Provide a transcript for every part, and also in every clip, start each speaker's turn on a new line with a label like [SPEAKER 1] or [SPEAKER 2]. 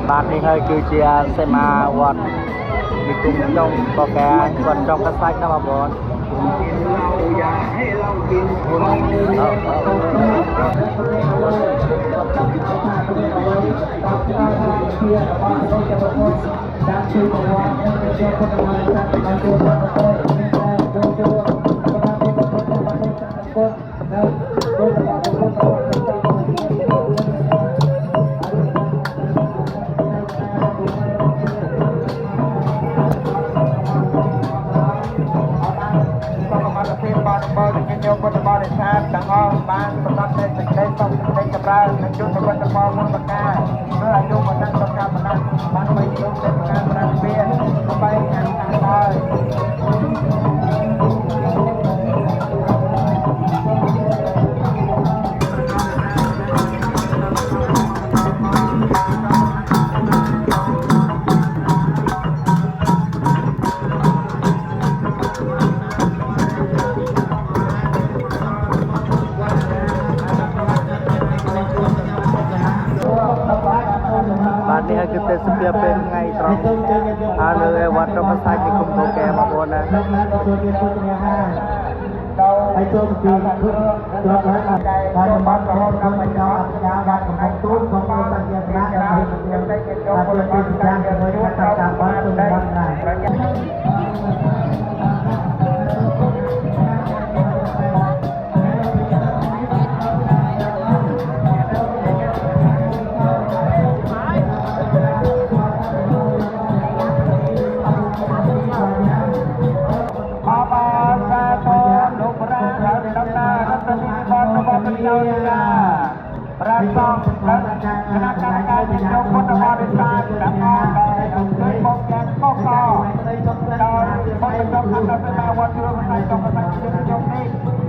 [SPEAKER 1] បាទនេះហើយគឺជាសេមាវត្តនិគមចំបកែវត្តចំកសាច់ណាបងប្អូន
[SPEAKER 2] យកពុទ្ធបរិស័ទទាំងអស់បានប្រកបដោយសេចក្តីសុខសេចក្តីចម្រើននិងយុទ្ធវត្តផលមុនបកាដោយអាយុបណ្ដឹងសុខបណ្ដឹងបានបីយកទៅការប្រាជ្ញាដើម្បីខាងខាងហើយ
[SPEAKER 1] នេះគឺទេសភាពពេលថ្ងៃត្រង់ហើយនៅវត្តចំកសាច់និគមបកែបងប្អូនណា
[SPEAKER 2] ហើយចូលពីចូលហើយបានបានរហូតដល់បញ្ចប់អាជ្ញាបានកំពុងទូលក្នុងសន្យាប្រាក់ដើម្បីជំរុញយកពលរដ្ឋចាស់ជាមួយការតាមបានទូលបានដែរប្រាសងនិងគណៈកម្មការជំនុំពុទ្ធបរិស័ទទាំងអស់ដែលជួយមកយ៉ាងកុសលដោយពុទ្ធចំខណ្ឌសេនាវត្តរួមផ្នែកចំកសាច់ជំនុំនេះ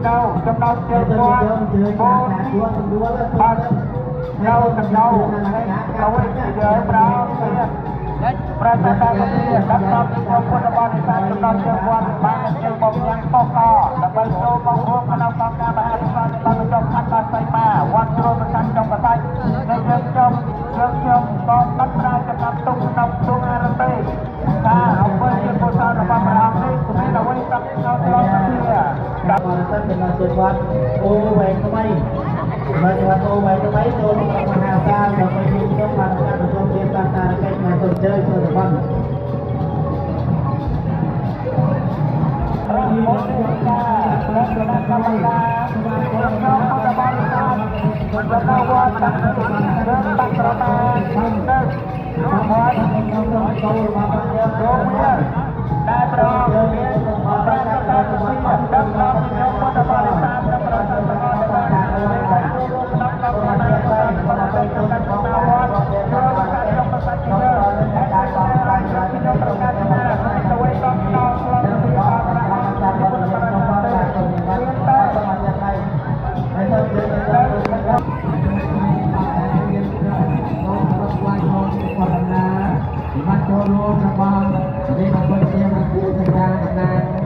[SPEAKER 2] នៅចំណោទជើងវត្តបូនបាននៅចំណោទហើយទៅជាប្រោទៀតប្រតិបត្តិការដឹកនាំជំនុំពុទ្ធបរិស័ទចំណោទជើងវត្តបានជួយមកយ៉ាងកុសលដើម្បីចូលមករួមក្នុងកម្មការមហាវិសាលនៃបានចំខណ្ឌបាត់សៃមាវត្តរួមប្រចាំចំកសាច់នៅយើងខ្ញុំក៏បាត់ប្រាចំណាប់ទុកក្នុងទូអារទេថាអង្គជាពុទ្ធរបស់ព្រះអង្គនេះមានអ្វីតាក់ទងដល់គ្នាដល់បរិស័ទនៅជើងវត្តអូវែងថ្មីមកវត្តអូវែងថ្មីចូលមហាសាលដើម្បីជួបជុំបានការប្រជុំជាតាមតារកិច្ចមកទៅជើងទៅវត្តព្រះពុទ្ធព្រះគណៈកម្មការក្នុងពុទ្ធបរិស័ទក្នុងវត្តដាក់នៅរឿងបាក់ប្រមាណទៅក្នុងវត្តចូលមកចូលមានតែប្រងមានព្រះកតាពីដឹកនាំក្នុងពុទ្ធបរិស័ទនិងប្រសិទ្ធផលដែលបានចូលក្នុងកម្មការនៃដើម្បីចូលកាន់ក្នុងវត្តចូលមកកាន់ក្នុងប្រសិទ្ធភាពដែលបានបានក្នុងប្រកាសណាទៅវិញដល់ដល់ក្នុងទីអរណាจากពុទ្ធបរិស័ទមានតែសមាជិកហើយហើយទៅបានចូលរួមរបស់នៃអង្គជាមគ្គសញ្ញាតំណាង